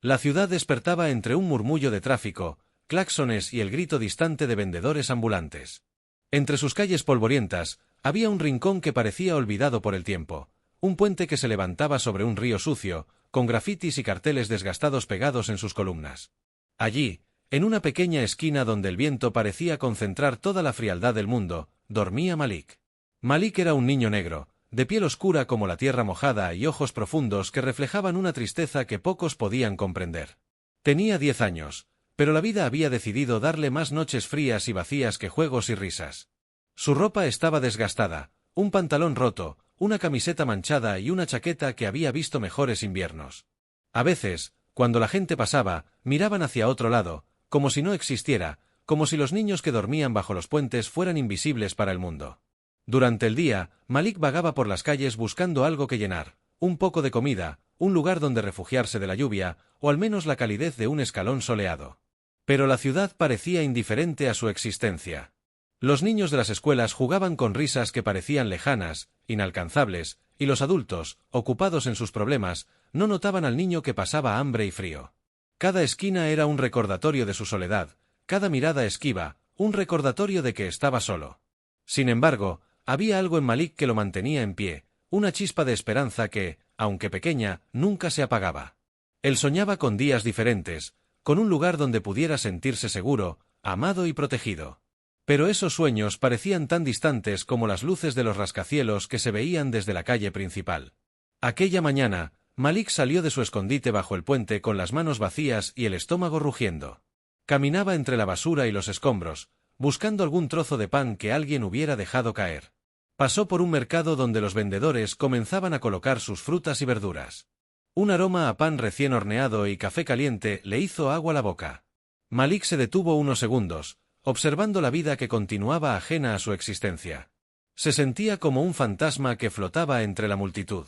La ciudad despertaba entre un murmullo de tráfico, claxones y el grito distante de vendedores ambulantes. Entre sus calles polvorientas, había un rincón que parecía olvidado por el tiempo, un puente que se levantaba sobre un río sucio, con grafitis y carteles desgastados pegados en sus columnas. Allí, en una pequeña esquina donde el viento parecía concentrar toda la frialdad del mundo, dormía Malik. Malik era un niño negro, de piel oscura como la tierra mojada y ojos profundos que reflejaban una tristeza que pocos podían comprender. Tenía 10 años, pero la vida había decidido darle más noches frías y vacías que juegos y risas. Su ropa estaba desgastada, un pantalón roto, una camiseta manchada y una chaqueta que había visto mejores inviernos. A veces, cuando la gente pasaba, miraban hacia otro lado, como si no existiera, como si los niños que dormían bajo los puentes fueran invisibles para el mundo. Durante el día, Malik vagaba por las calles buscando algo que llenar, un poco de comida, un lugar donde refugiarse de la lluvia, o al menos la calidez de un escalón soleado. Pero la ciudad parecía indiferente a su existencia. Los niños de las escuelas jugaban con risas que parecían lejanas, inalcanzables, y los adultos, ocupados en sus problemas, no notaban al niño que pasaba hambre y frío. Cada esquina era un recordatorio de su soledad, cada mirada esquiva, un recordatorio de que estaba solo. Sin embargo, había algo en Malik que lo mantenía en pie, una chispa de esperanza que, aunque pequeña, nunca se apagaba. Él soñaba con días diferentes, con un lugar donde pudiera sentirse seguro, amado y protegido. Pero esos sueños parecían tan distantes como las luces de los rascacielos que se veían desde la calle principal. Aquella mañana, Malik salió de su escondite bajo el puente con las manos vacías y el estómago rugiendo. Caminaba entre la basura y los escombros, buscando algún trozo de pan que alguien hubiera dejado caer. Pasó por un mercado donde los vendedores comenzaban a colocar sus frutas y verduras. Un aroma a pan recién horneado y café caliente le hizo agua a la boca. Malik se detuvo unos segundos, observando la vida que continuaba ajena a su existencia. Se sentía como un fantasma que flotaba entre la multitud.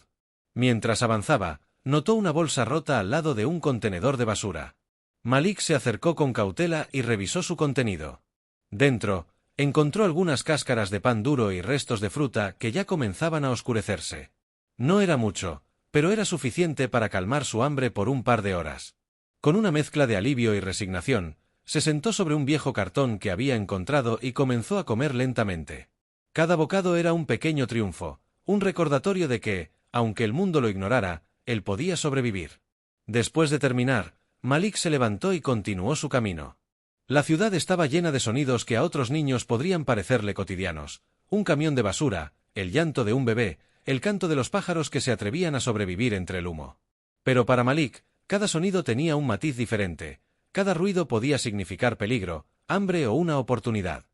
Mientras avanzaba, notó una bolsa rota al lado de un contenedor de basura. Malik se acercó con cautela y revisó su contenido. Dentro, encontró algunas cáscaras de pan duro y restos de fruta que ya comenzaban a oscurecerse. No era mucho, pero era suficiente para calmar su hambre por un par de horas. Con una mezcla de alivio y resignación, se sentó sobre un viejo cartón que había encontrado y comenzó a comer lentamente. Cada bocado era un pequeño triunfo, un recordatorio de que, aunque el mundo lo ignorara, él podía sobrevivir. Después de terminar, Malik se levantó y continuó su camino. La ciudad estaba llena de sonidos que a otros niños podrían parecerle cotidianos: un camión de basura, el llanto de un bebé, el canto de los pájaros que se atrevían a sobrevivir entre el humo. Pero para Malik, cada sonido tenía un matiz diferente, cada ruido podía significar peligro, hambre o una oportunidad.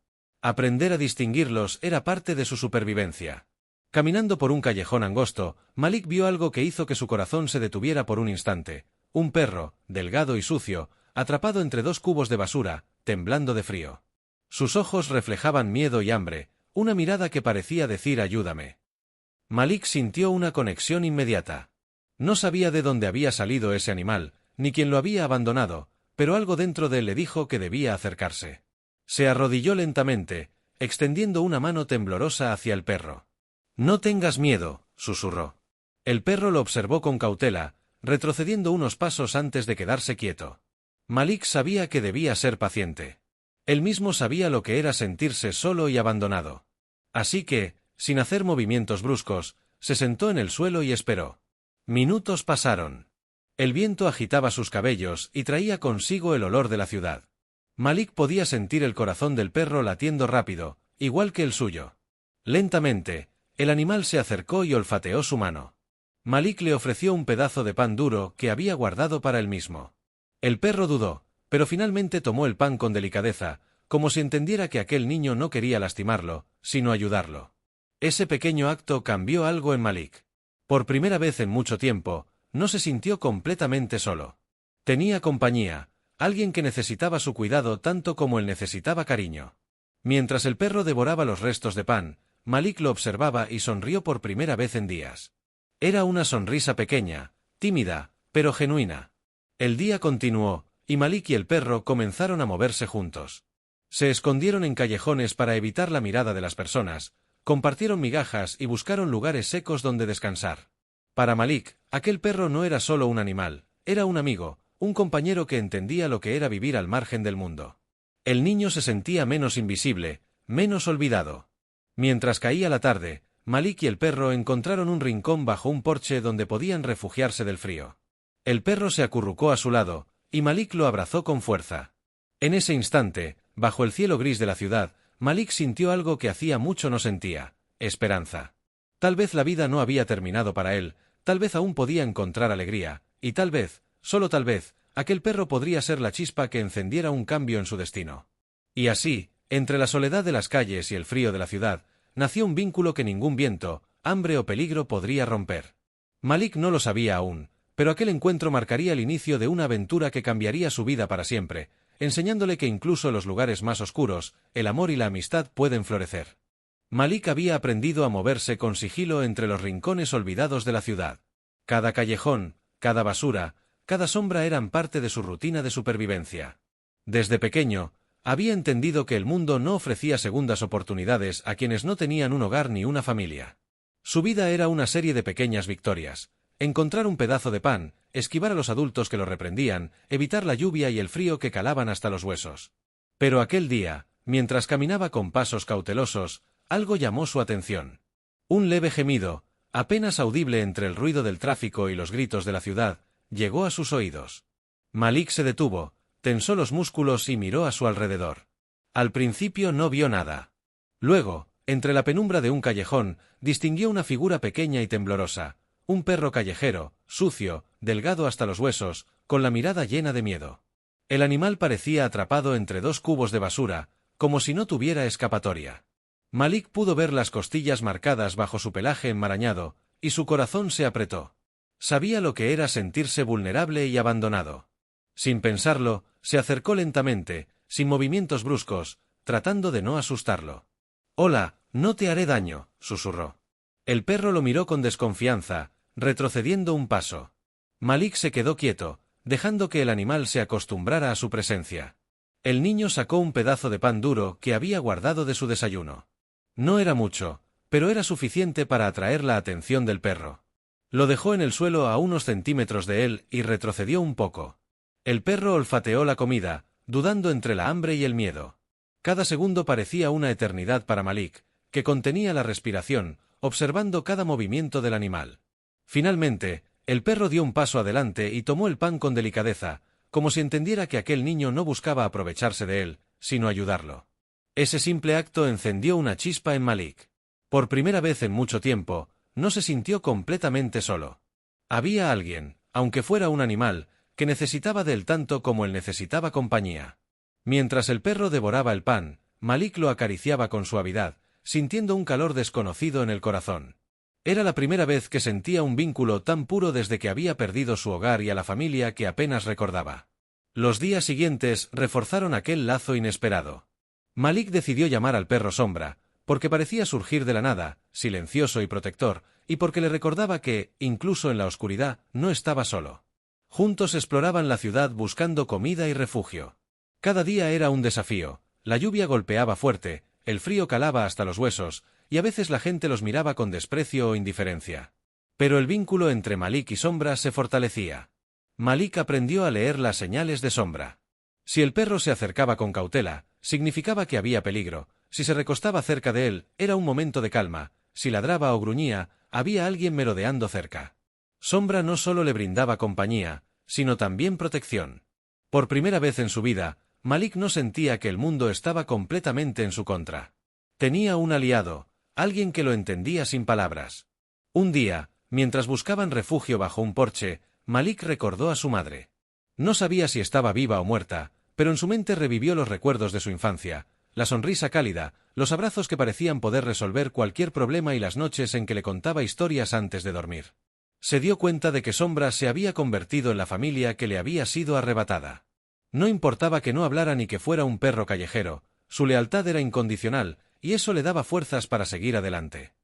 Aprender a distinguirlos era parte de su supervivencia. Caminando por un callejón angosto, Malik vio algo que hizo que su corazón se detuviera por un instante: un perro, delgado y sucio, atrapado entre dos cubos de basura, temblando de frío. Sus ojos reflejaban miedo y hambre, una mirada que parecía decir «ayúdame». Malik sintió una conexión inmediata. No sabía de dónde había salido ese animal, ni quién lo había abandonado, pero algo dentro de él le dijo que debía acercarse. Se arrodilló lentamente, extendiendo una mano temblorosa hacia el perro. «No tengas miedo», susurró. El perro lo observó con cautela, retrocediendo unos pasos antes de quedarse quieto. Malik sabía que debía ser paciente. Él mismo sabía lo que era sentirse solo y abandonado. Así que, sin hacer movimientos bruscos, se sentó en el suelo y esperó. Minutos pasaron. El viento agitaba sus cabellos y traía consigo el olor de la ciudad. Malik podía sentir el corazón del perro latiendo rápido, igual que el suyo. Lentamente, el animal se acercó y olfateó su mano. Malik le ofreció un pedazo de pan duro que había guardado para él mismo. El perro dudó, pero finalmente tomó el pan con delicadeza, como si entendiera que aquel niño no quería lastimarlo, sino ayudarlo. Ese pequeño acto cambió algo en Malik. Por primera vez en mucho tiempo, no se sintió completamente solo. Tenía compañía, alguien que necesitaba su cuidado tanto como él necesitaba cariño. Mientras el perro devoraba los restos de pan, Malik lo observaba y sonrió por primera vez en días. Era una sonrisa pequeña, tímida, pero genuina. El día continuó, y Malik y el perro comenzaron a moverse juntos. Se escondieron en callejones para evitar la mirada de las personas, compartieron migajas y buscaron lugares secos donde descansar. Para Malik, aquel perro no era solo un animal, era un amigo, un compañero que entendía lo que era vivir al margen del mundo. El niño se sentía menos invisible, menos olvidado. Mientras caía la tarde, Malik y el perro encontraron un rincón bajo un porche donde podían refugiarse del frío. El perro se acurrucó a su lado, y Malik lo abrazó con fuerza. En ese instante, bajo el cielo gris de la ciudad, Malik sintió algo que hacía mucho no sentía: esperanza. Tal vez la vida no había terminado para él, tal vez aún podía encontrar alegría, y tal vez, solo tal vez, aquel perro podría ser la chispa que encendiera un cambio en su destino. Y así, entre la soledad de las calles y el frío de la ciudad, nació un vínculo que ningún viento, hambre o peligro podría romper. Malik no lo sabía aún, pero aquel encuentro marcaría el inicio de una aventura que cambiaría su vida para siempre, enseñándole que incluso en los lugares más oscuros, el amor y la amistad pueden florecer. Malik había aprendido a moverse con sigilo entre los rincones olvidados de la ciudad. Cada callejón, cada basura, cada sombra eran parte de su rutina de supervivencia. Desde pequeño, había entendido que el mundo no ofrecía segundas oportunidades a quienes no tenían un hogar ni una familia. Su vida era una serie de pequeñas victorias: encontrar un pedazo de pan, esquivar a los adultos que lo reprendían, evitar la lluvia y el frío que calaban hasta los huesos. Pero aquel día, mientras caminaba con pasos cautelosos, algo llamó su atención. Un leve gemido, apenas audible entre el ruido del tráfico y los gritos de la ciudad, llegó a sus oídos. Malik se detuvo, tensó los músculos y miró a su alrededor. Al principio no vio nada. Luego, entre la penumbra de un callejón, distinguió una figura pequeña y temblorosa: un perro callejero, sucio, delgado hasta los huesos, con la mirada llena de miedo. El animal parecía atrapado entre dos cubos de basura, como si no tuviera escapatoria. Malik pudo ver las costillas marcadas bajo su pelaje enmarañado, y su corazón se apretó. Sabía lo que era sentirse vulnerable y abandonado. Sin pensarlo, se acercó lentamente, sin movimientos bruscos, tratando de no asustarlo. «Hola, no te haré daño», susurró. El perro lo miró con desconfianza, retrocediendo un paso. Malik se quedó quieto, dejando que el animal se acostumbrara a su presencia. El niño sacó un pedazo de pan duro que había guardado de su desayuno. No era mucho, pero era suficiente para atraer la atención del perro. Lo dejó en el suelo a unos centímetros de él y retrocedió un poco. El perro olfateó la comida, dudando entre la hambre y el miedo. Cada segundo parecía una eternidad para Malik, que contenía la respiración, observando cada movimiento del animal. Finalmente, el perro dio un paso adelante y tomó el pan con delicadeza, como si entendiera que aquel niño no buscaba aprovecharse de él, sino ayudarlo. Ese simple acto encendió una chispa en Malik. Por primera vez en mucho tiempo, no se sintió completamente solo. Había alguien, aunque fuera un animal, que necesitaba de él tanto como él necesitaba compañía. Mientras el perro devoraba el pan, Malik lo acariciaba con suavidad, sintiendo un calor desconocido en el corazón. Era la primera vez que sentía un vínculo tan puro desde que había perdido su hogar y a la familia que apenas recordaba. Los días siguientes reforzaron aquel lazo inesperado. Malik decidió llamar al perro Sombra, porque parecía surgir de la nada, silencioso y protector, y porque le recordaba que, incluso en la oscuridad, no estaba solo. Juntos exploraban la ciudad buscando comida y refugio. Cada día era un desafío: la lluvia golpeaba fuerte, el frío calaba hasta los huesos, y a veces la gente los miraba con desprecio o indiferencia. Pero el vínculo entre Malik y Sombra se fortalecía. Malik aprendió a leer las señales de Sombra. Si el perro se acercaba con cautela, significaba que había peligro; si se recostaba cerca de él, era un momento de calma; si ladraba o gruñía, había alguien merodeando cerca. Sombra no solo le brindaba compañía, sino también protección. Por primera vez en su vida, Malik no sentía que el mundo estaba completamente en su contra. Tenía un aliado, alguien que lo entendía sin palabras. Un día, mientras buscaban refugio bajo un porche, Malik recordó a su madre. No sabía si estaba viva o muerta, pero en su mente revivió los recuerdos de su infancia: la sonrisa cálida, los abrazos que parecían poder resolver cualquier problema y las noches en que le contaba historias antes de dormir. Se dio cuenta de que Sombra se había convertido en la familia que le había sido arrebatada. No importaba que no hablara ni que fuera un perro callejero, su lealtad era incondicional, y eso le daba fuerzas para seguir adelante.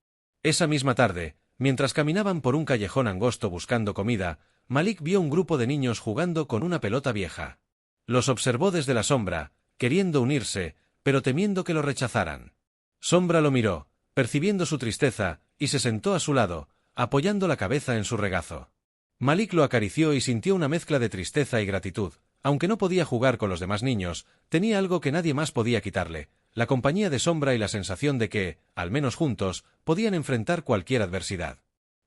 Esa misma tarde, mientras caminaban por un callejón angosto buscando comida, Malik vio un grupo de niños jugando con una pelota vieja. Los observó desde la sombra, queriendo unirse, pero temiendo que lo rechazaran. Sombra lo miró, percibiendo su tristeza, y se sentó a su lado, apoyando la cabeza en su regazo. Malik lo acarició y sintió una mezcla de tristeza y gratitud. Aunque no podía jugar con los demás niños, tenía algo que nadie más podía quitarle: la compañía de Sombra y la sensación de que, al menos juntos, podían enfrentar cualquier adversidad.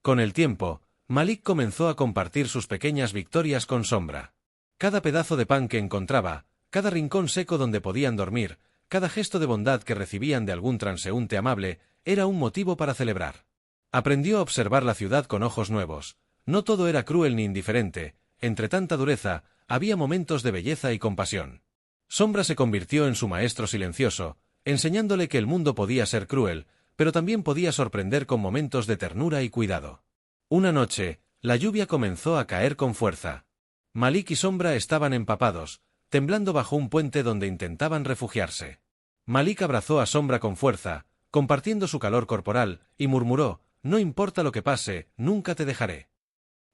Con el tiempo, Malik comenzó a compartir sus pequeñas victorias con Sombra. Cada pedazo de pan que encontraba, cada rincón seco donde podían dormir, cada gesto de bondad que recibían de algún transeúnte amable, era un motivo para celebrar. Aprendió a observar la ciudad con ojos nuevos. No todo era cruel ni indiferente. Entre tanta dureza, había momentos de belleza y compasión. Sombra se convirtió en su maestro silencioso, enseñándole que el mundo podía ser cruel, pero también podía sorprender con momentos de ternura y cuidado. Una noche, la lluvia comenzó a caer con fuerza. Malik y Sombra estaban empapados, temblando bajo un puente donde intentaban refugiarse. Malik abrazó a Sombra con fuerza, compartiendo su calor corporal, y murmuró: «No importa lo que pase, nunca te dejaré».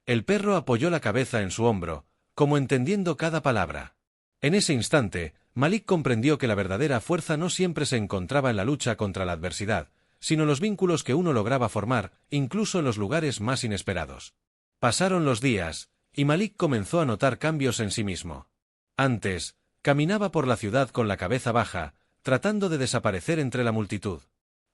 El perro apoyó la cabeza en su hombro, como entendiendo cada palabra. En ese instante, Malik comprendió que la verdadera fuerza no siempre se encontraba en la lucha contra la adversidad, sino en los vínculos que uno lograba formar, incluso en los lugares más inesperados. Pasaron los días, y Malik comenzó a notar cambios en sí mismo. Antes, caminaba por la ciudad con la cabeza baja, tratando de desaparecer entre la multitud.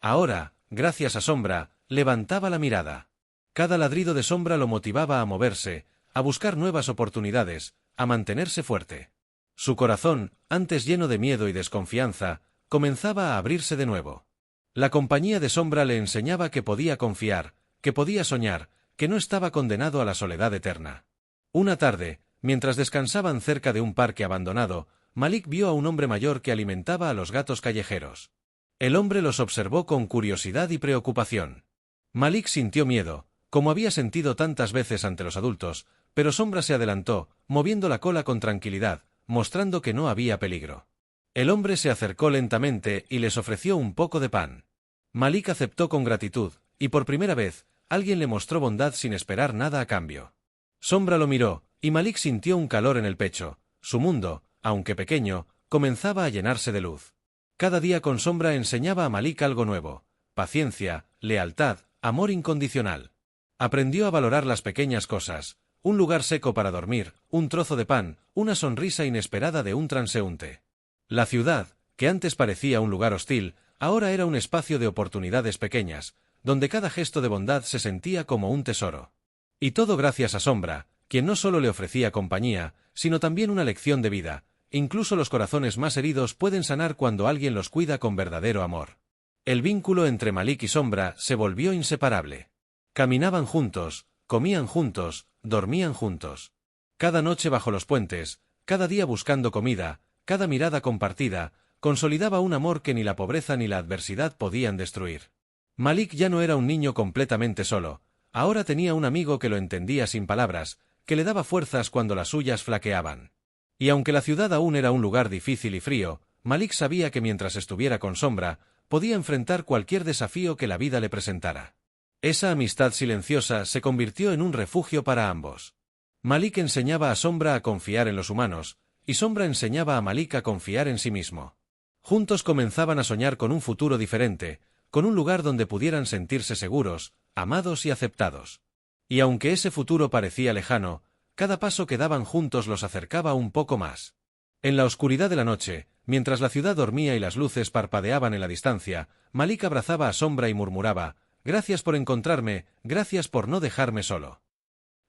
Ahora, gracias a Sombra, levantaba la mirada. Cada ladrido de Sombra lo motivaba a moverse, a buscar nuevas oportunidades, a mantenerse fuerte. Su corazón, antes lleno de miedo y desconfianza, comenzaba a abrirse de nuevo. La compañía de Sombra le enseñaba que podía confiar, que podía soñar, que no estaba condenado a la soledad eterna. Una tarde, mientras descansaban cerca de un parque abandonado, Malik vio a un hombre mayor que alimentaba a los gatos callejeros. El hombre los observó con curiosidad y preocupación. Malik sintió miedo, como había sentido tantas veces ante los adultos, pero Sombra se adelantó, moviendo la cola con tranquilidad, mostrando que no había peligro. El hombre se acercó lentamente y les ofreció un poco de pan. Malik aceptó con gratitud, y por primera vez, alguien le mostró bondad sin esperar nada a cambio. Sombra lo miró, y Malik sintió un calor en el pecho. Su mundo, aunque pequeño, comenzaba a llenarse de luz. Cada día con Sombra enseñaba a Malik algo nuevo: paciencia, lealtad, amor incondicional. Aprendió a valorar las pequeñas cosas: un lugar seco para dormir, un trozo de pan, una sonrisa inesperada de un transeúnte. La ciudad, que antes parecía un lugar hostil, ahora era un espacio de oportunidades pequeñas, donde cada gesto de bondad se sentía como un tesoro. Y todo gracias a Sombra, quien no solo le ofrecía compañía, sino también una lección de vida. Incluso los corazones más heridos pueden sanar cuando alguien los cuida con verdadero amor. El vínculo entre Malik y Sombra se volvió inseparable. Caminaban juntos, comían juntos, dormían juntos. Cada noche bajo los puentes, cada día buscando comida, cada mirada compartida, consolidaba un amor que ni la pobreza ni la adversidad podían destruir. Malik ya no era un niño completamente solo. Ahora tenía un amigo que lo entendía sin palabras, que le daba fuerzas cuando las suyas flaqueaban. Y aunque la ciudad aún era un lugar difícil y frío, Malik sabía que mientras estuviera con Sombra, podía enfrentar cualquier desafío que la vida le presentara. Esa amistad silenciosa se convirtió en un refugio para ambos. Malik enseñaba a Sombra a confiar en los humanos, y Sombra enseñaba a Malik a confiar en sí mismo. Juntos comenzaban a soñar con un futuro diferente, con un lugar donde pudieran sentirse seguros, amados y aceptados. Y aunque ese futuro parecía lejano, cada paso que daban juntos los acercaba un poco más. En la oscuridad de la noche, mientras la ciudad dormía y las luces parpadeaban en la distancia, Malik abrazaba a Sombra y murmuraba: «Gracias por encontrarme, gracias por no dejarme solo».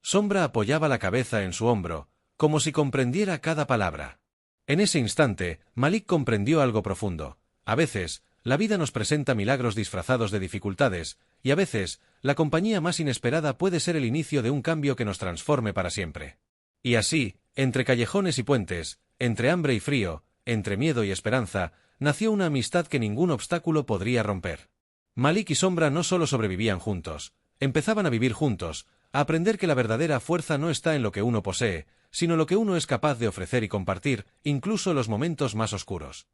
Sombra apoyaba la cabeza en su hombro, como si comprendiera cada palabra. En ese instante, Malik comprendió algo profundo. A veces, la vida nos presenta milagros disfrazados de dificultades, y a veces, la compañía más inesperada puede ser el inicio de un cambio que nos transforme para siempre. Y así, entre callejones y puentes, entre hambre y frío, entre miedo y esperanza, nació una amistad que ningún obstáculo podría romper. Malik y Sombra no solo sobrevivían juntos, empezaban a vivir juntos, a aprender que la verdadera fuerza no está en lo que uno posee, sino en lo que uno es capaz de ofrecer y compartir, incluso en los momentos más oscuros.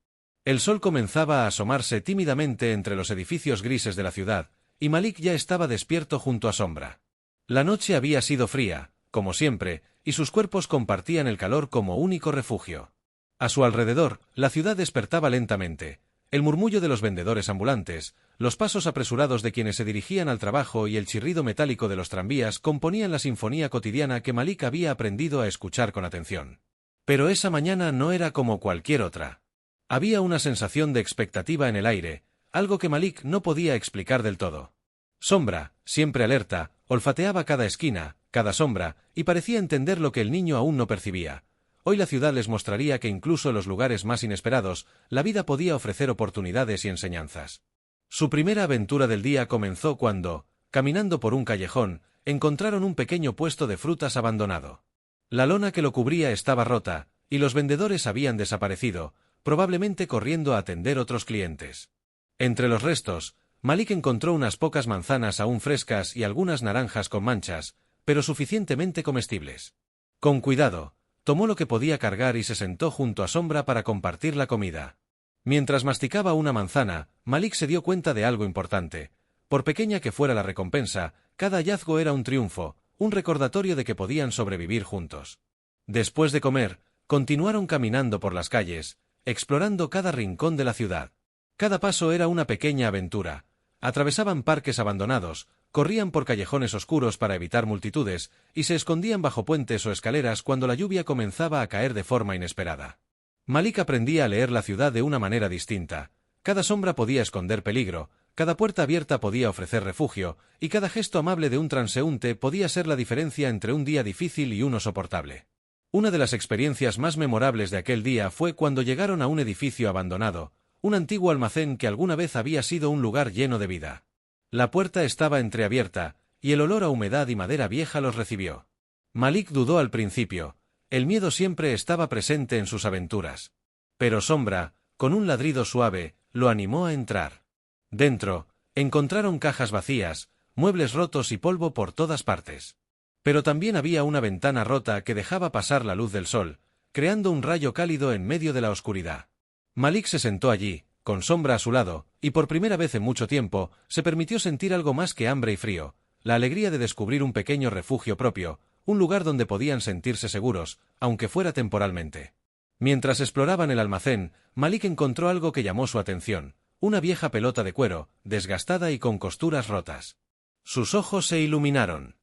El sol comenzaba a asomarse tímidamente entre los edificios grises de la ciudad, y Malik ya estaba despierto junto a Sombra. La noche había sido fría, como siempre, y sus cuerpos compartían el calor como único refugio. A su alrededor, la ciudad despertaba lentamente. El murmullo de los vendedores ambulantes, los pasos apresurados de quienes se dirigían al trabajo y el chirrido metálico de los tranvías componían la sinfonía cotidiana que Malik había aprendido a escuchar con atención. Pero esa mañana no era como cualquier otra. Había una sensación de expectativa en el aire, algo que Malik no podía explicar del todo. Sombra, siempre alerta, olfateaba cada esquina, cada sombra, y parecía entender lo que el niño aún no percibía. Hoy la ciudad les mostraría que incluso en los lugares más inesperados, la vida podía ofrecer oportunidades y enseñanzas. Su primera aventura del día comenzó cuando, caminando por un callejón, encontraron un pequeño puesto de frutas abandonado. La lona que lo cubría estaba rota, y los vendedores habían desaparecido, probablemente corriendo a atender otros clientes. Entre los restos, Malik encontró unas pocas manzanas aún frescas y algunas naranjas con manchas, pero suficientemente comestibles. Con cuidado, tomó lo que podía cargar y se sentó junto a Sombra para compartir la comida. Mientras masticaba una manzana, Malik se dio cuenta de algo importante. Por pequeña que fuera la recompensa, cada hallazgo era un triunfo, un recordatorio de que podían sobrevivir juntos. Después de comer, continuaron caminando por las calles, explorando cada rincón de la ciudad. Cada paso era una pequeña aventura. Atravesaban parques abandonados, corrían por callejones oscuros para evitar multitudes, y se escondían bajo puentes o escaleras cuando la lluvia comenzaba a caer de forma inesperada. Malik aprendía a leer la ciudad de una manera distinta. Cada sombra podía esconder peligro, cada puerta abierta podía ofrecer refugio, y cada gesto amable de un transeúnte podía ser la diferencia entre un día difícil y uno soportable. Una de las experiencias más memorables de aquel día fue cuando llegaron a un edificio abandonado, un antiguo almacén que alguna vez había sido un lugar lleno de vida. La puerta estaba entreabierta, y el olor a humedad y madera vieja los recibió. Malik dudó al principio. El miedo siempre estaba presente en sus aventuras. Pero Sombra, con un ladrido suave, lo animó a entrar. Dentro, encontraron cajas vacías, muebles rotos y polvo por todas partes. Pero también había una ventana rota que dejaba pasar la luz del sol, creando un rayo cálido en medio de la oscuridad. Malik se sentó allí, con Sombra a su lado, y por primera vez en mucho tiempo, se permitió sentir algo más que hambre y frío, la alegría de descubrir un pequeño refugio propio, un lugar donde podían sentirse seguros, aunque fuera temporalmente. Mientras exploraban el almacén, Malik encontró algo que llamó su atención, una vieja pelota de cuero, desgastada y con costuras rotas. Sus ojos se iluminaron.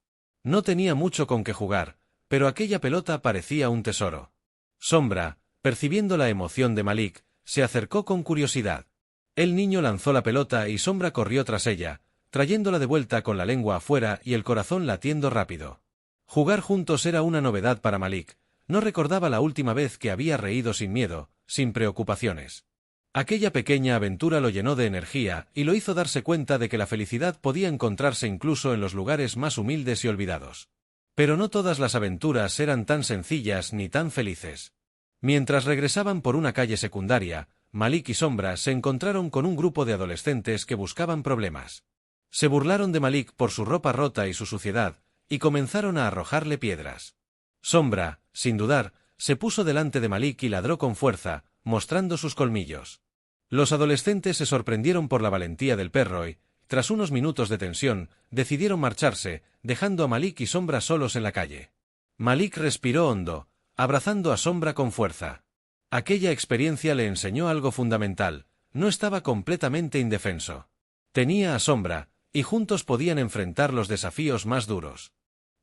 No tenía mucho con qué jugar, pero aquella pelota parecía un tesoro. Sombra, percibiendo la emoción de Malik, se acercó con curiosidad. El niño lanzó la pelota y Sombra corrió tras ella, trayéndola de vuelta con la lengua afuera y el corazón latiendo rápido. Jugar juntos era una novedad para Malik. No recordaba la última vez que había reído sin miedo, sin preocupaciones. Aquella pequeña aventura lo llenó de energía y lo hizo darse cuenta de que la felicidad podía encontrarse incluso en los lugares más humildes y olvidados. Pero no todas las aventuras eran tan sencillas ni tan felices. Mientras regresaban por una calle secundaria, Malik y Sombra se encontraron con un grupo de adolescentes que buscaban problemas. Se burlaron de Malik por su ropa rota y su suciedad, y comenzaron a arrojarle piedras. Sombra, sin dudar, se puso delante de Malik y ladró con fuerza, mostrando sus colmillos. Los adolescentes se sorprendieron por la valentía del perro y, tras unos minutos de tensión, decidieron marcharse, dejando a Malik y Sombra solos en la calle. Malik respiró hondo, abrazando a Sombra con fuerza. Aquella experiencia le enseñó algo fundamental: no estaba completamente indefenso. Tenía a Sombra, y juntos podían enfrentar los desafíos más duros.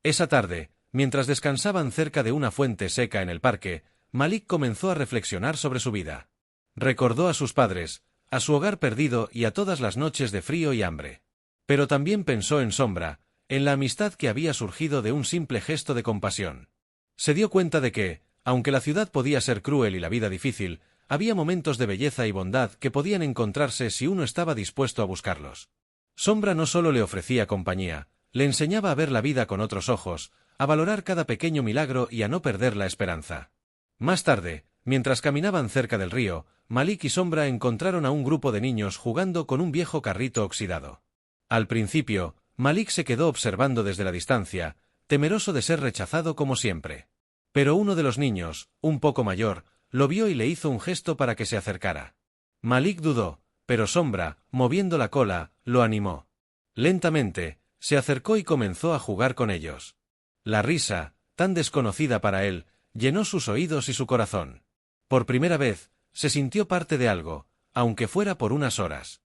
Esa tarde, mientras descansaban cerca de una fuente seca en el parque, Malik comenzó a reflexionar sobre su vida. Recordó a sus padres, a su hogar perdido y a todas las noches de frío y hambre. Pero también pensó en Sombra, en la amistad que había surgido de un simple gesto de compasión. Se dio cuenta de que, aunque la ciudad podía ser cruel y la vida difícil, había momentos de belleza y bondad que podían encontrarse si uno estaba dispuesto a buscarlos. Sombra no solo le ofrecía compañía, le enseñaba a ver la vida con otros ojos, a valorar cada pequeño milagro y a no perder la esperanza. Más tarde, mientras caminaban cerca del río, Malik y Sombra encontraron a un grupo de niños jugando con un viejo carrito oxidado. Al principio, Malik se quedó observando desde la distancia, temeroso de ser rechazado como siempre. Pero uno de los niños, un poco mayor, lo vio y le hizo un gesto para que se acercara. Malik dudó, pero Sombra, moviendo la cola, lo animó. Lentamente, se acercó y comenzó a jugar con ellos. La risa, tan desconocida para él, llenó sus oídos y su corazón. Por primera vez, se sintió parte de algo, aunque fuera por unas horas.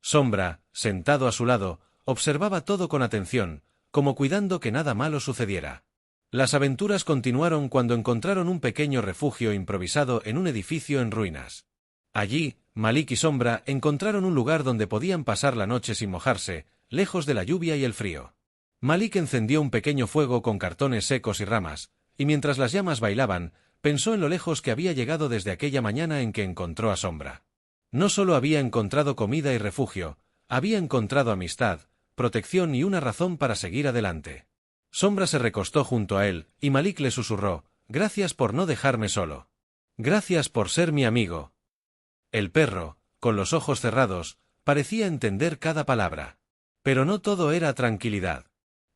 Sombra, sentado a su lado, observaba todo con atención, como cuidando que nada malo sucediera. Las aventuras continuaron cuando encontraron un pequeño refugio improvisado en un edificio en ruinas. Allí, Malik y Sombra encontraron un lugar donde podían pasar la noche sin mojarse, lejos de la lluvia y el frío. Malik encendió un pequeño fuego con cartones secos y ramas, y mientras las llamas bailaban, pensó en lo lejos que había llegado desde aquella mañana en que encontró a Sombra. No solo había encontrado comida y refugio, había encontrado amistad, protección y una razón para seguir adelante. Sombra se recostó junto a él, y Malik le susurró: «Gracias por no dejarme solo. Gracias por ser mi amigo». El perro, con los ojos cerrados, parecía entender cada palabra. Pero no todo era tranquilidad.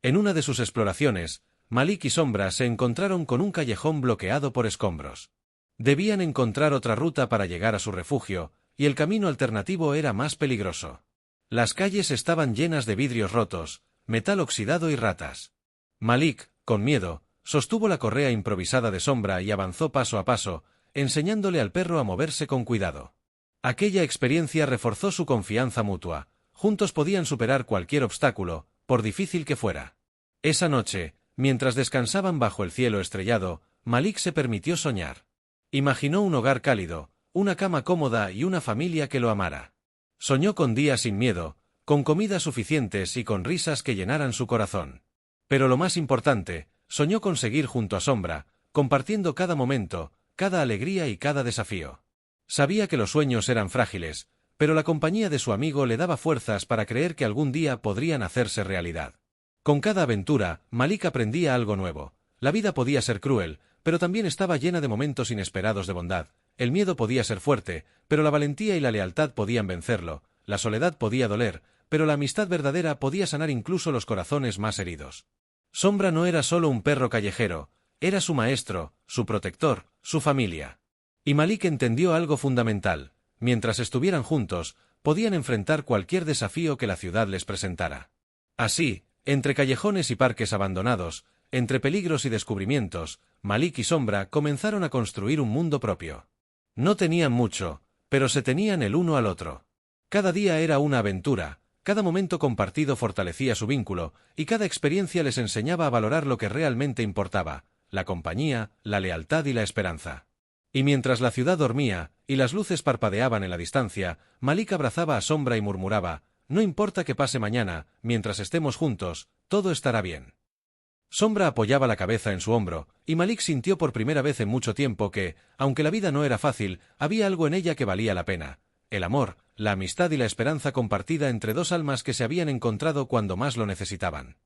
En una de sus exploraciones, Malik y Sombra se encontraron con un callejón bloqueado por escombros. Debían encontrar otra ruta para llegar a su refugio, y el camino alternativo era más peligroso. Las calles estaban llenas de vidrios rotos, metal oxidado y ratas. Malik, con miedo, sostuvo la correa improvisada de Sombra y avanzó paso a paso, enseñándole al perro a moverse con cuidado. Aquella experiencia reforzó su confianza mutua. Juntos podían superar cualquier obstáculo, por difícil que fuera. Esa noche, mientras descansaban bajo el cielo estrellado, Malik se permitió soñar. Imaginó un hogar cálido, una cama cómoda y una familia que lo amara. Soñó con días sin miedo, con comidas suficientes y con risas que llenaran su corazón. Pero lo más importante, soñó con seguir junto a Sombra, compartiendo cada momento, cada alegría y cada desafío. Sabía que los sueños eran frágiles, pero la compañía de su amigo le daba fuerzas para creer que algún día podrían hacerse realidad. Con cada aventura, Malik aprendía algo nuevo. La vida podía ser cruel, pero también estaba llena de momentos inesperados de bondad. El miedo podía ser fuerte, pero la valentía y la lealtad podían vencerlo. La soledad podía doler, pero la amistad verdadera podía sanar incluso los corazones más heridos. Sombra no era solo un perro callejero, era su maestro, su protector, su familia. Y Malik entendió algo fundamental: mientras estuvieran juntos, podían enfrentar cualquier desafío que la ciudad les presentara. Así, entre callejones y parques abandonados, entre peligros y descubrimientos, Malik y Sombra comenzaron a construir un mundo propio. No tenían mucho, pero se tenían el uno al otro. Cada día era una aventura, cada momento compartido fortalecía su vínculo, y cada experiencia les enseñaba a valorar lo que realmente importaba: la compañía, la lealtad y la esperanza. Y mientras la ciudad dormía, y las luces parpadeaban en la distancia, Malik abrazaba a Sombra y murmuraba: «No importa que pase mañana, mientras estemos juntos, todo estará bien». Sombra apoyaba la cabeza en su hombro, y Malik sintió por primera vez en mucho tiempo que, aunque la vida no era fácil, había algo en ella que valía la pena: el amor, la amistad y la esperanza compartida entre dos almas que se habían encontrado cuando más lo necesitaban.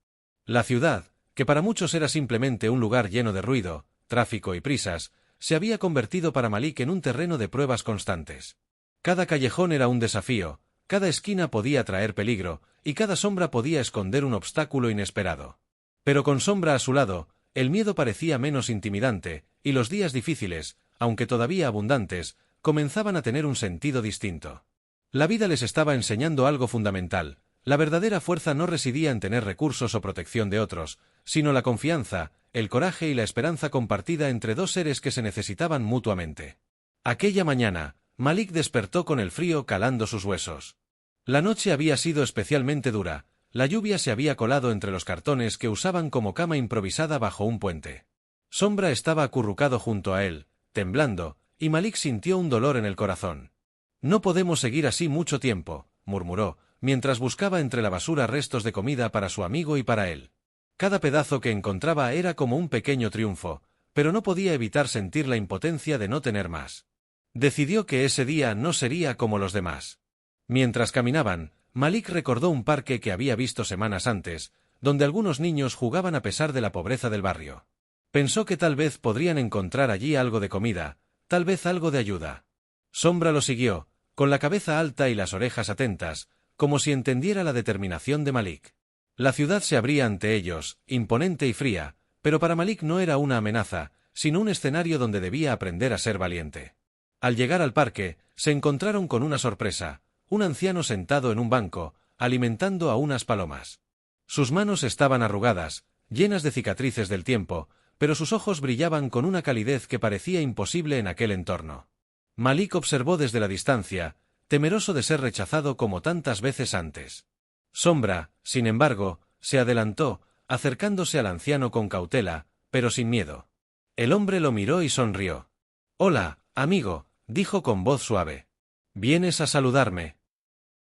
La ciudad, que para muchos era simplemente un lugar lleno de ruido, tráfico y prisas, se había convertido para Malik en un terreno de pruebas constantes. Cada callejón era un desafío, cada esquina podía traer peligro, y cada sombra podía esconder un obstáculo inesperado. Pero con Sombra a su lado, el miedo parecía menos intimidante, y los días difíciles, aunque todavía abundantes, comenzaban a tener un sentido distinto. La vida les estaba enseñando algo fundamental: la verdadera fuerza no residía en tener recursos o protección de otros, sino la confianza, el coraje y la esperanza compartida entre dos seres que se necesitaban mutuamente. Aquella mañana, Malik despertó con el frío calando sus huesos. La noche había sido especialmente dura, la lluvia se había colado entre los cartones que usaban como cama improvisada bajo un puente. Sombra estaba acurrucado junto a él, temblando, y Malik sintió un dolor en el corazón. «No podemos seguir así mucho tiempo», murmuró, mientras buscaba entre la basura restos de comida para su amigo y para él. Cada pedazo que encontraba era como un pequeño triunfo, pero no podía evitar sentir la impotencia de no tener más. Decidió que ese día no sería como los demás. Mientras caminaban, Malik recordó un parque que había visto semanas antes, donde algunos niños jugaban a pesar de la pobreza del barrio. Pensó que tal vez podrían encontrar allí algo de comida, tal vez algo de ayuda. Sombra lo siguió, con la cabeza alta y las orejas atentas, como si entendiera la determinación de Malik. La ciudad se abría ante ellos, imponente y fría, pero para Malik no era una amenaza, sino un escenario donde debía aprender a ser valiente. Al llegar al parque, se encontraron con una sorpresa: un anciano sentado en un banco, alimentando a unas palomas. Sus manos estaban arrugadas, llenas de cicatrices del tiempo, pero sus ojos brillaban con una calidez que parecía imposible en aquel entorno. Malik observó desde la distancia, temeroso de ser rechazado como tantas veces antes. Sombra, sin embargo, se adelantó, acercándose al anciano con cautela, pero sin miedo. El hombre lo miró y sonrió. «Hola, amigo», dijo con voz suave. «¿Vienes a saludarme?»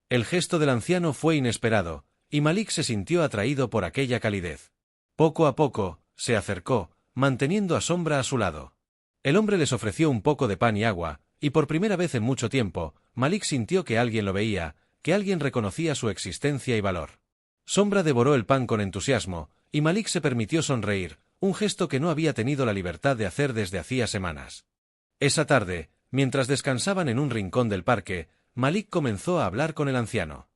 El gesto del anciano fue inesperado, y Malik se sintió atraído por aquella calidez. Poco a poco, se acercó, manteniendo a Sombra a su lado. El hombre les ofreció un poco de pan y agua, y por primera vez en mucho tiempo, Malik sintió que alguien lo veía, que alguien reconocía su existencia y valor. Sombra devoró el pan con entusiasmo, y Malik se permitió sonreír, un gesto que no había tenido la libertad de hacer desde hacía semanas. Esa tarde, mientras descansaban en un rincón del parque, Malik comenzó a hablar con el anciano.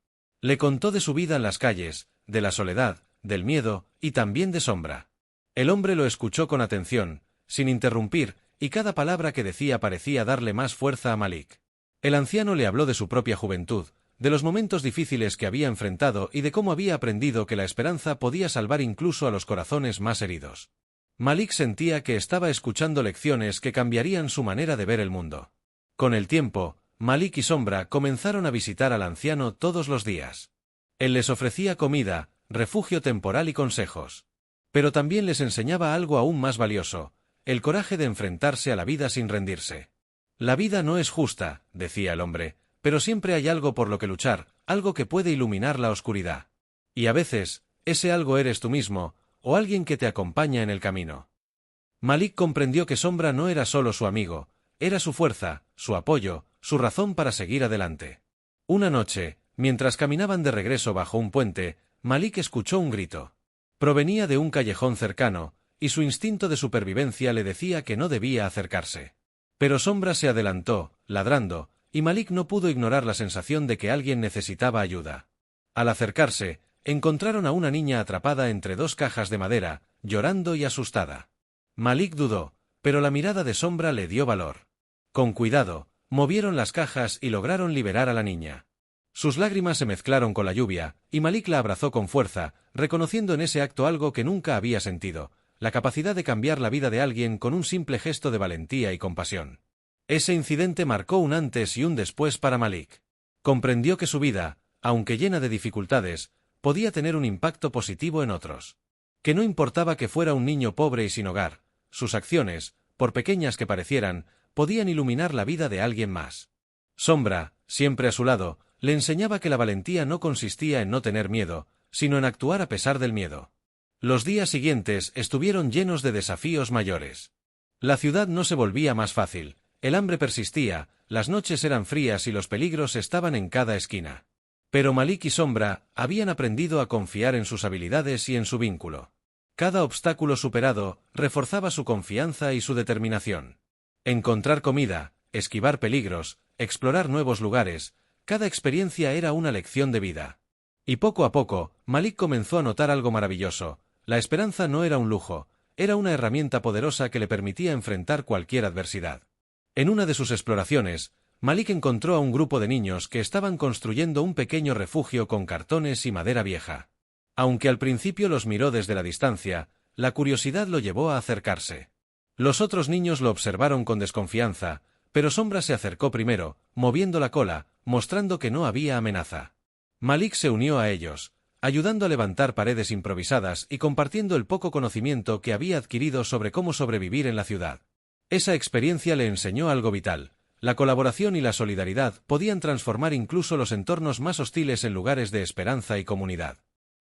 Le contó de su vida en las calles, de la soledad, del miedo, y también de Sombra. El hombre lo escuchó con atención, sin interrumpir, y cada palabra que decía parecía darle más fuerza a Malik. El anciano le habló de su propia juventud, de los momentos difíciles que había enfrentado y de cómo había aprendido que la esperanza podía salvar incluso a los corazones más heridos. Malik sentía que estaba escuchando lecciones que cambiarían su manera de ver el mundo. Con el tiempo, Malik y Sombra comenzaron a visitar al anciano todos los días. Él les ofrecía comida, refugio temporal y consejos. Pero también les enseñaba algo aún más valioso, el coraje de enfrentarse a la vida sin rendirse. La vida no es justa, decía el hombre, pero siempre hay algo por lo que luchar, algo que puede iluminar la oscuridad. Y a veces, ese algo eres tú mismo, o alguien que te acompaña en el camino. Malik comprendió que Sombra no era solo su amigo, era su fuerza, su apoyo, su razón para seguir adelante. Una noche, mientras caminaban de regreso bajo un puente, Malik escuchó un grito. Provenía de un callejón cercano, y su instinto de supervivencia le decía que no debía acercarse. Pero Sombra se adelantó, ladrando, y Malik no pudo ignorar la sensación de que alguien necesitaba ayuda. Al acercarse, encontraron a una niña atrapada entre dos cajas de madera, llorando y asustada. Malik dudó, pero la mirada de Sombra le dio valor. Con cuidado, movieron las cajas y lograron liberar a la niña. Sus lágrimas se mezclaron con la lluvia, y Malik la abrazó con fuerza, reconociendo en ese acto algo que nunca había sentido, la capacidad de cambiar la vida de alguien con un simple gesto de valentía y compasión. Ese incidente marcó un antes y un después para Malik. Comprendió que su vida, aunque llena de dificultades, podía tener un impacto positivo en otros. Que no importaba que fuera un niño pobre y sin hogar, sus acciones, por pequeñas que parecieran, podían iluminar la vida de alguien más. Sombra, siempre a su lado, le enseñaba que la valentía no consistía en no tener miedo, sino en actuar a pesar del miedo. Los días siguientes estuvieron llenos de desafíos mayores. La ciudad no se volvía más fácil, el hambre persistía, las noches eran frías y los peligros estaban en cada esquina. Pero Malik y Sombra habían aprendido a confiar en sus habilidades y en su vínculo. Cada obstáculo superado reforzaba su confianza y su determinación. Encontrar comida, esquivar peligros, explorar nuevos lugares, cada experiencia era una lección de vida. Y poco a poco, Malik comenzó a notar algo maravilloso. La esperanza no era un lujo, era una herramienta poderosa que le permitía enfrentar cualquier adversidad. En una de sus exploraciones, Malik encontró a un grupo de niños que estaban construyendo un pequeño refugio con cartones y madera vieja. Aunque al principio los miró desde la distancia, la curiosidad lo llevó a acercarse. Los otros niños lo observaron con desconfianza, pero Sombra se acercó primero, moviendo la cola, mostrando que no había amenaza. Malik se unió a ellos, ayudando a levantar paredes improvisadas y compartiendo el poco conocimiento que había adquirido sobre cómo sobrevivir en la ciudad. Esa experiencia le enseñó algo vital. La colaboración y la solidaridad podían transformar incluso los entornos más hostiles en lugares de esperanza y comunidad.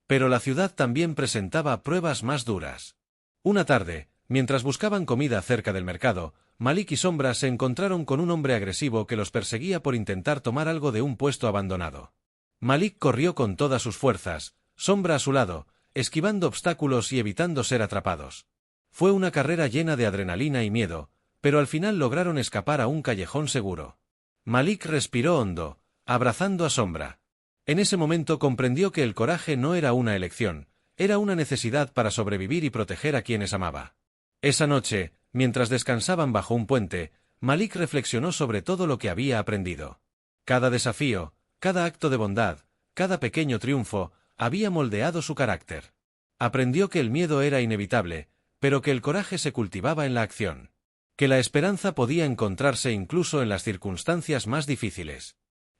Pero la ciudad también presentaba pruebas más duras. Una tarde, mientras buscaban comida cerca del mercado, Malik y Sombra se encontraron con un hombre agresivo que los perseguía por intentar tomar algo de un puesto abandonado. Malik corrió con todas sus fuerzas, Sombra a su lado, esquivando obstáculos y evitando ser atrapados. Fue una carrera llena de adrenalina y miedo, pero al final lograron escapar a un callejón seguro. Malik respiró hondo, abrazando a Sombra. En ese momento comprendió que el coraje no era una elección, era una necesidad para sobrevivir y proteger a quienes amaba. Esa noche, mientras descansaban bajo un puente, Malik reflexionó sobre todo lo que había aprendido. Cada desafío, cada acto de bondad, cada pequeño triunfo, había moldeado su carácter. Aprendió que el miedo era inevitable, pero que el coraje se cultivaba en la acción. Que la esperanza podía encontrarse incluso en las circunstancias más difíciles.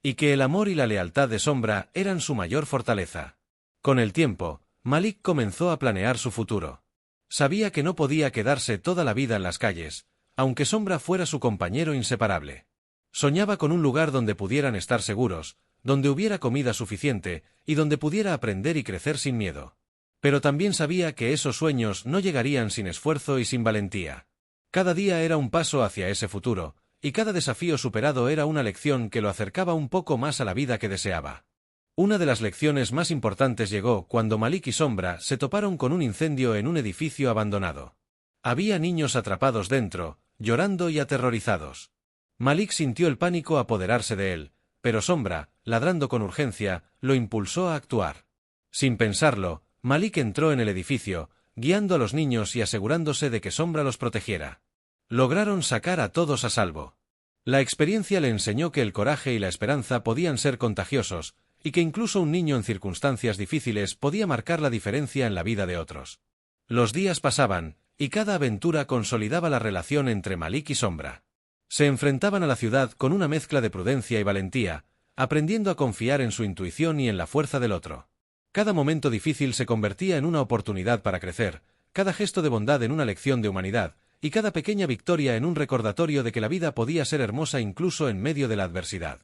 y que el amor y la lealtad de Sombra eran su mayor fortaleza. Con el tiempo, Malik comenzó a planear su futuro. Sabía que no podía quedarse toda la vida en las calles, aunque Sombra fuera su compañero inseparable. Soñaba con un lugar donde pudieran estar seguros, donde hubiera comida suficiente, y donde pudiera aprender y crecer sin miedo. Pero también sabía que esos sueños no llegarían sin esfuerzo y sin valentía. Cada día era un paso hacia ese futuro, y cada desafío superado era una lección que lo acercaba un poco más a la vida que deseaba. Una de las lecciones más importantes llegó cuando Malik y Sombra se toparon con un incendio en un edificio abandonado. Había niños atrapados dentro, llorando y aterrorizados. Malik sintió el pánico apoderarse de él, pero Sombra, ladrando con urgencia, lo impulsó a actuar. Sin pensarlo, Malik entró en el edificio, guiando a los niños y asegurándose de que Sombra los protegiera. Lograron sacar a todos a salvo. La experiencia le enseñó que el coraje y la esperanza podían ser contagiosos, y que incluso un niño en circunstancias difíciles podía marcar la diferencia en la vida de otros. Los días pasaban, y cada aventura consolidaba la relación entre Malik y Sombra. Se enfrentaban a la ciudad con una mezcla de prudencia y valentía, aprendiendo a confiar en su intuición y en la fuerza del otro. Cada momento difícil se convertía en una oportunidad para crecer, cada gesto de bondad en una lección de humanidad, y cada pequeña victoria en un recordatorio de que la vida podía ser hermosa incluso en medio de la adversidad.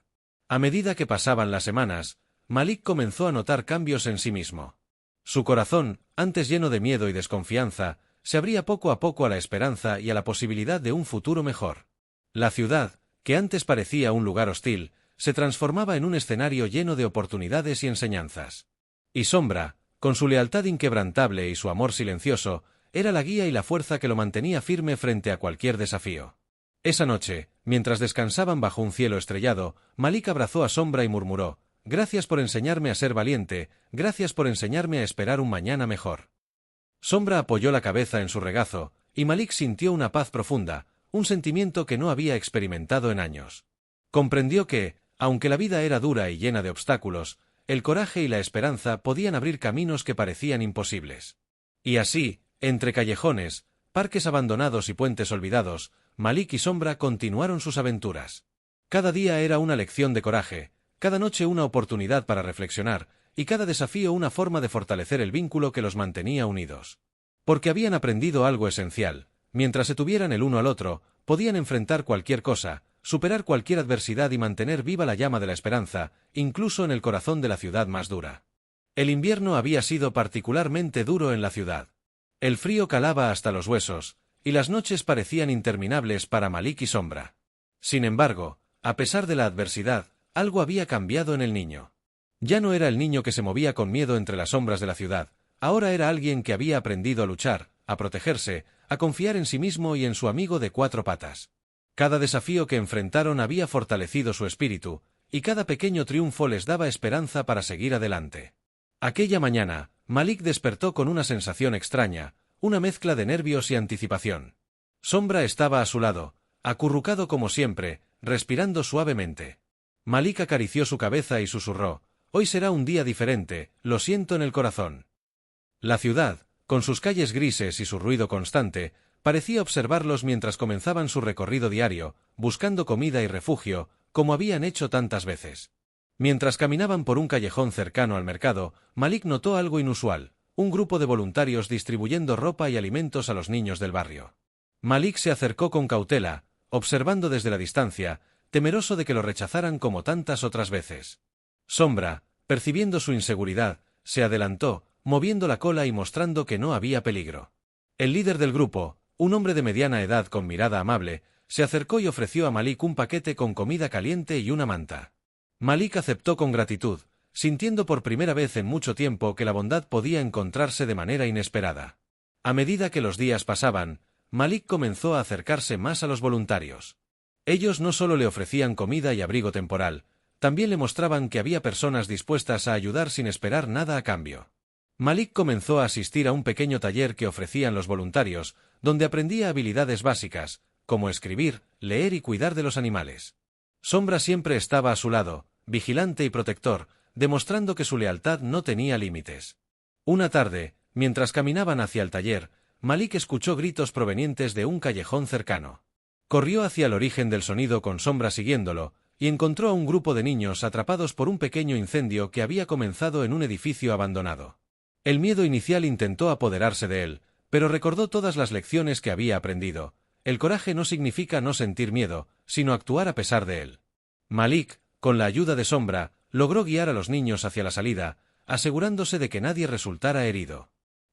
A medida que pasaban las semanas, Malik comenzó a notar cambios en sí mismo. Su corazón, antes lleno de miedo y desconfianza, se abría poco a poco a la esperanza y a la posibilidad de un futuro mejor. La ciudad, que antes parecía un lugar hostil, se transformaba en un escenario lleno de oportunidades y enseñanzas. Y Sombra, con su lealtad inquebrantable y su amor silencioso, era la guía y la fuerza que lo mantenía firme frente a cualquier desafío. Esa noche, mientras descansaban bajo un cielo estrellado, Malik abrazó a Sombra y murmuró: «Gracias por enseñarme a ser valiente, gracias por enseñarme a esperar un mañana mejor». Sombra apoyó la cabeza en su regazo, y Malik sintió una paz profunda, un sentimiento que no había experimentado en años. Comprendió que, aunque la vida era dura y llena de obstáculos, el coraje y la esperanza podían abrir caminos que parecían imposibles. Y así, entre callejones, parques abandonados y puentes olvidados, Malik y Sombra continuaron sus aventuras. Cada día era una lección de coraje, cada noche una oportunidad para reflexionar, y cada desafío una forma de fortalecer el vínculo que los mantenía unidos. Porque habían aprendido algo esencial: mientras se tuvieran el uno al otro, podían enfrentar cualquier cosa, superar cualquier adversidad y mantener viva la llama de la esperanza, incluso en el corazón de la ciudad más dura. El invierno había sido particularmente duro en la ciudad. El frío calaba hasta los huesos, y las noches parecían interminables para Malik y Sombra. Sin embargo, a pesar de la adversidad, algo había cambiado en el niño. Ya no era el niño que se movía con miedo entre las sombras de la ciudad, ahora era alguien que había aprendido a luchar, a protegerse, a confiar en sí mismo y en su amigo de cuatro patas. Cada desafío que enfrentaron había fortalecido su espíritu, y cada pequeño triunfo les daba esperanza para seguir adelante. Aquella mañana, Malik despertó con una sensación extraña, una mezcla de nervios y anticipación. Sombra estaba a su lado, acurrucado como siempre, respirando suavemente. Malik acarició su cabeza y susurró: «Hoy será un día diferente, lo siento en el corazón». La ciudad, con sus calles grises y su ruido constante, parecía observarlos mientras comenzaban su recorrido diario, buscando comida y refugio, como habían hecho tantas veces. Mientras caminaban por un callejón cercano al mercado, Malik notó algo inusual: un grupo de voluntarios distribuyendo ropa y alimentos a los niños del barrio. Malik se acercó con cautela, observando desde la distancia, temeroso de que lo rechazaran como tantas otras veces. Sombra, percibiendo su inseguridad, se adelantó, moviendo la cola y mostrando que no había peligro. El líder del grupo, un hombre de mediana edad con mirada amable, se acercó y ofreció a Malik un paquete con comida caliente y una manta. Malik aceptó con gratitud, sintiendo por primera vez en mucho tiempo que la bondad podía encontrarse de manera inesperada. A medida que los días pasaban, Malik comenzó a acercarse más a los voluntarios. Ellos no solo le ofrecían comida y abrigo temporal, también le mostraban que había personas dispuestas a ayudar sin esperar nada a cambio. Malik comenzó a asistir a un pequeño taller que ofrecían los voluntarios, donde aprendía habilidades básicas, como escribir, leer y cuidar de los animales. Sombra siempre estaba a su lado, vigilante y protector, demostrando que su lealtad no tenía límites. Una tarde, mientras caminaban hacia el taller, Malik escuchó gritos provenientes de un callejón cercano. Corrió hacia el origen del sonido con Sombra siguiéndolo, y encontró a un grupo de niños atrapados por un pequeño incendio que había comenzado en un edificio abandonado. El miedo inicial intentó apoderarse de él, pero recordó todas las lecciones que había aprendido. El coraje no significa no sentir miedo, sino actuar a pesar de él. Malik, con la ayuda de Sombra, logró guiar a los niños hacia la salida, asegurándose de que nadie resultara herido.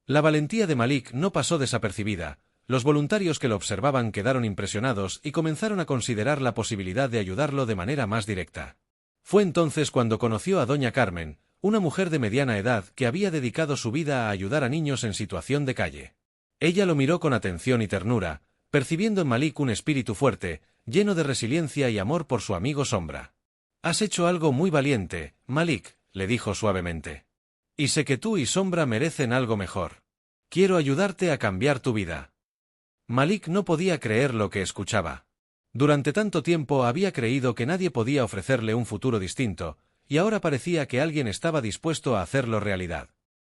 La valentía de Malik no pasó desapercibida. Los voluntarios que lo observaban quedaron impresionados y comenzaron a considerar la posibilidad de ayudarlo de manera más directa. Fue entonces cuando conoció a Doña Carmen, una mujer de mediana edad que había dedicado su vida a ayudar a niños en situación de calle. Ella lo miró con atención y ternura, percibiendo en Malik un espíritu fuerte, lleno de resiliencia y amor por su amigo Sombra. «Has hecho algo muy valiente, Malik», le dijo suavemente. «Y sé que tú y Sombra merecen algo mejor. Quiero ayudarte a cambiar tu vida». Malik no podía creer lo que escuchaba. Durante tanto tiempo había creído que nadie podía ofrecerle un futuro distinto, y ahora parecía que alguien estaba dispuesto a hacerlo realidad.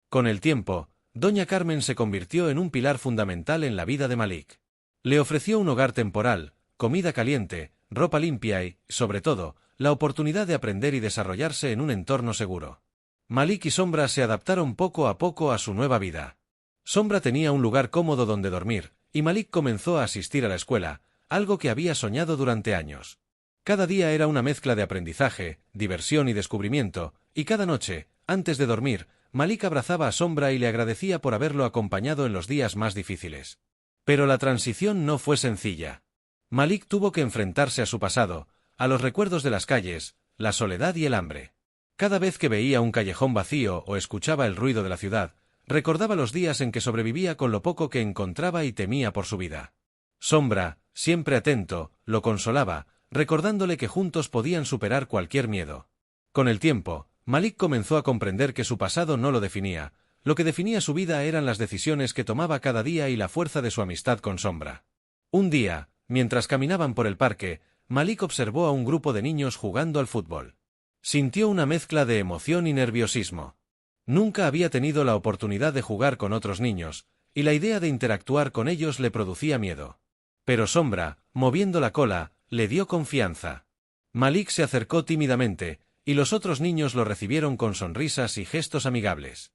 Con el tiempo, Doña Carmen se convirtió en un pilar fundamental en la vida de Malik. Le ofreció un hogar temporal, comida caliente, ropa limpia y, sobre todo, la oportunidad de aprender y desarrollarse en un entorno seguro. Malik y Sombra se adaptaron poco a poco a su nueva vida. Sombra tenía un lugar cómodo donde dormir, y Malik comenzó a asistir a la escuela, algo que había soñado durante años. Cada día era una mezcla de aprendizaje, diversión y descubrimiento, y cada noche, antes de dormir, Malik abrazaba a Sombra y le agradecía por haberlo acompañado en los días más difíciles. Pero la transición no fue sencilla. Malik tuvo que enfrentarse a su pasado, a los recuerdos de las calles, la soledad y el hambre. Cada vez que veía un callejón vacío o escuchaba el ruido de la ciudad, recordaba los días en que sobrevivía con lo poco que encontraba y temía por su vida. Sombra, siempre atento, lo consolaba, recordándole que juntos podían superar cualquier miedo. Con el tiempo, Malik comenzó a comprender que su pasado no lo definía, lo que definía su vida eran las decisiones que tomaba cada día y la fuerza de su amistad con Sombra. Un día, mientras caminaban por el parque, Malik observó a un grupo de niños jugando al fútbol. Sintió una mezcla de emoción y nerviosismo. Nunca había tenido la oportunidad de jugar con otros niños, y la idea de interactuar con ellos le producía miedo. Pero Sombra, moviendo la cola, le dio confianza. Malik se acercó tímidamente, y los otros niños lo recibieron con sonrisas y gestos amigables.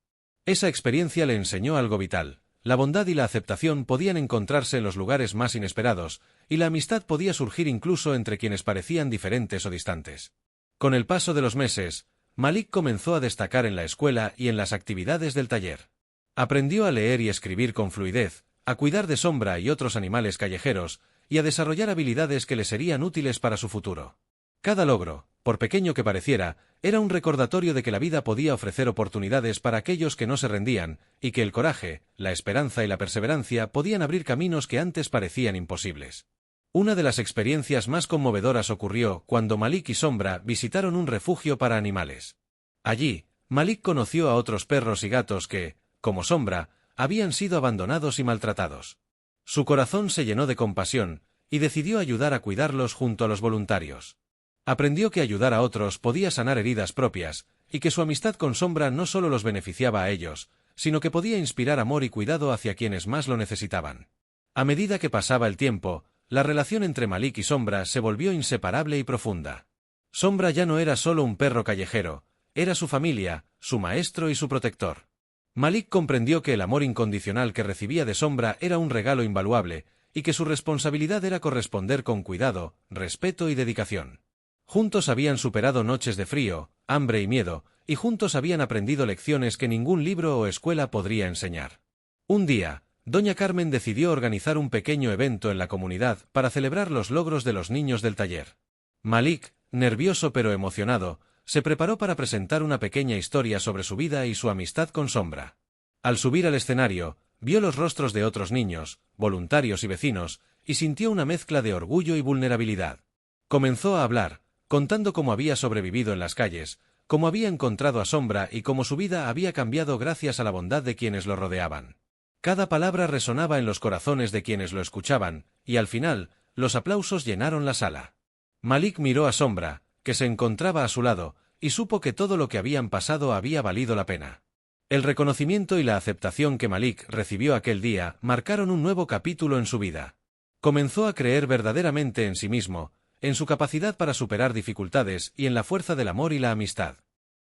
Esa experiencia le enseñó algo vital. La bondad y la aceptación podían encontrarse en los lugares más inesperados, y la amistad podía surgir incluso entre quienes parecían diferentes o distantes. Con el paso de los meses, Malik comenzó a destacar en la escuela y en las actividades del taller. Aprendió a leer y escribir con fluidez, a cuidar de Sombra y otros animales callejeros, y a desarrollar habilidades que le serían útiles para su futuro. Cada logro, por pequeño que pareciera, era un recordatorio de que la vida podía ofrecer oportunidades para aquellos que no se rendían, y que el coraje, la esperanza y la perseverancia podían abrir caminos que antes parecían imposibles. Una de las experiencias más conmovedoras ocurrió cuando Malik y Sombra visitaron un refugio para animales. Allí, Malik conoció a otros perros y gatos que, como Sombra, habían sido abandonados y maltratados. Su corazón se llenó de compasión, y decidió ayudar a cuidarlos junto a los voluntarios. Aprendió que ayudar a otros podía sanar heridas propias, y que su amistad con Sombra no solo los beneficiaba a ellos, sino que podía inspirar amor y cuidado hacia quienes más lo necesitaban. A medida que pasaba el tiempo, la relación entre Malik y Sombra se volvió inseparable y profunda. Sombra ya no era solo un perro callejero, era su familia, su maestro y su protector. Malik comprendió que el amor incondicional que recibía de Sombra era un regalo invaluable, y que su responsabilidad era corresponder con cuidado, respeto y dedicación. Juntos habían superado noches de frío, hambre y miedo, y juntos habían aprendido lecciones que ningún libro o escuela podría enseñar. Un día, Doña Carmen decidió organizar un pequeño evento en la comunidad para celebrar los logros de los niños del taller. Malik, nervioso pero emocionado, se preparó para presentar una pequeña historia sobre su vida y su amistad con Sombra. Al subir al escenario, vio los rostros de otros niños, voluntarios y vecinos, y sintió una mezcla de orgullo y vulnerabilidad. Comenzó a hablar, contando cómo había sobrevivido en las calles, cómo había encontrado a Sombra y cómo su vida había cambiado gracias a la bondad de quienes lo rodeaban. Cada palabra resonaba en los corazones de quienes lo escuchaban, y al final, los aplausos llenaron la sala. Malik miró a Sombra, que se encontraba a su lado, y supo que todo lo que habían pasado había valido la pena. El reconocimiento y la aceptación que Malik recibió aquel día marcaron un nuevo capítulo en su vida. Comenzó a creer verdaderamente en sí mismo, en su capacidad para superar dificultades y en la fuerza del amor y la amistad.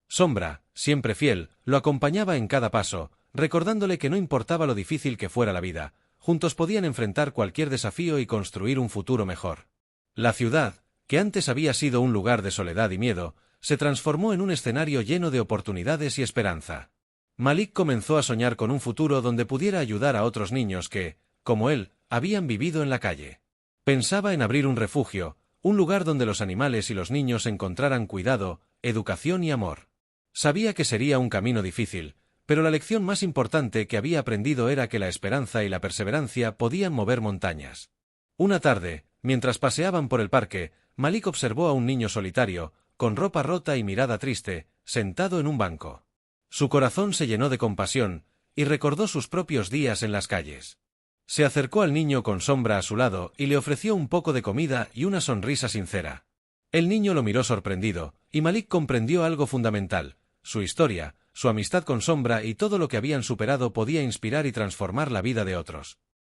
Sombra, siempre fiel, lo acompañaba en cada paso, recordándole que no importaba lo difícil que fuera la vida, juntos podían enfrentar cualquier desafío y construir un futuro mejor. La ciudad, que antes había sido un lugar de soledad y miedo, se transformó en un escenario lleno de oportunidades y esperanza. Malik comenzó a soñar con un futuro donde pudiera ayudar a otros niños que, como él, habían vivido en la calle. Pensaba en abrir un refugio, un lugar donde los animales y los niños encontraran cuidado, educación y amor. Sabía que sería un camino difícil, pero la lección más importante que había aprendido era que la esperanza y la perseverancia podían mover montañas. Una tarde, mientras paseaban por el parque, Malik observó a un niño solitario, con ropa rota y mirada triste, sentado en un banco. Su corazón se llenó de compasión, y recordó sus propios días en las calles. Se acercó al niño con Sombra a su lado y le ofreció un poco de comida y una sonrisa sincera. El niño lo miró sorprendido, y Malik comprendió algo fundamental: su historia, su amistad con Sombra y todo lo que habían superado podía inspirar y transformar la vida de otros.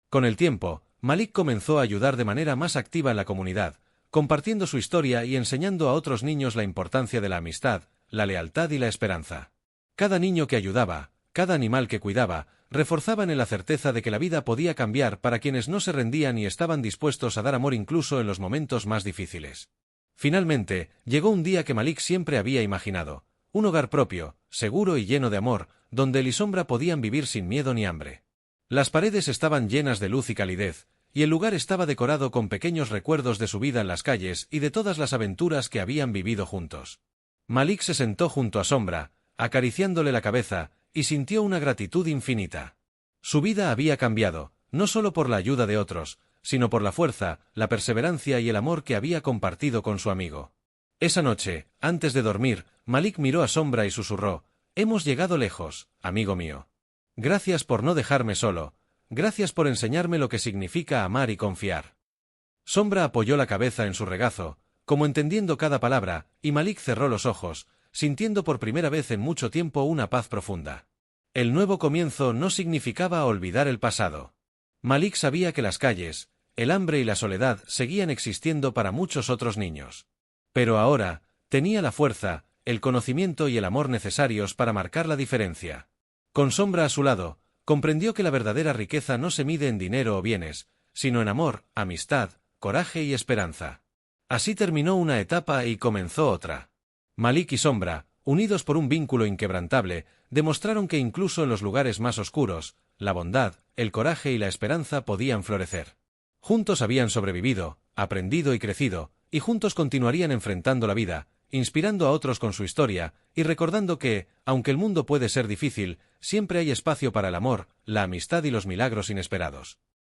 Con el tiempo, Malik comenzó a ayudar de manera más activa en la comunidad, compartiendo su historia y enseñando a otros niños la importancia de la amistad, la lealtad y la esperanza. Cada niño que ayudaba, cada animal que cuidaba, reforzaban en la certeza de que la vida podía cambiar para quienes no se rendían y estaban dispuestos a dar amor incluso en los momentos más difíciles. Finalmente, llegó un día que Malik siempre había imaginado: un hogar propio, seguro y lleno de amor, donde él y Sombra podían vivir sin miedo ni hambre. Las paredes estaban llenas de luz y calidez, y el lugar estaba decorado con pequeños recuerdos de su vida en las calles y de todas las aventuras que habían vivido juntos. Malik se sentó junto a Sombra, acariciándole la cabeza, y sintió una gratitud infinita. Su vida había cambiado, no solo por la ayuda de otros, sino por la fuerza, la perseverancia y el amor que había compartido con su amigo. Esa noche, antes de dormir, Malik miró a Sombra y susurró: «Hemos llegado lejos, amigo mío. Gracias por no dejarme solo, gracias por enseñarme lo que significa amar y confiar». Sombra apoyó la cabeza en su regazo, como entendiendo cada palabra, y Malik cerró los ojos, sintiendo por primera vez en mucho tiempo una paz profunda. El nuevo comienzo no significaba olvidar el pasado. Malik sabía que las calles, el hambre y la soledad seguían existiendo para muchos otros niños. Pero ahora, tenía la fuerza, el conocimiento y el amor necesarios para marcar la diferencia. Con Sombra a su lado, comprendió que la verdadera riqueza no se mide en dinero o bienes, sino en amor, amistad, coraje y esperanza. Así terminó una etapa y comenzó otra. Malik y Sombra, unidos por un vínculo inquebrantable, demostraron que incluso en los lugares más oscuros, la bondad, el coraje y la esperanza podían florecer. Juntos habían sobrevivido, aprendido y crecido, y juntos continuarían enfrentando la vida, inspirando a otros con su historia, y recordando que, aunque el mundo puede ser difícil, siempre hay espacio para el amor, la amistad y los milagros inesperados.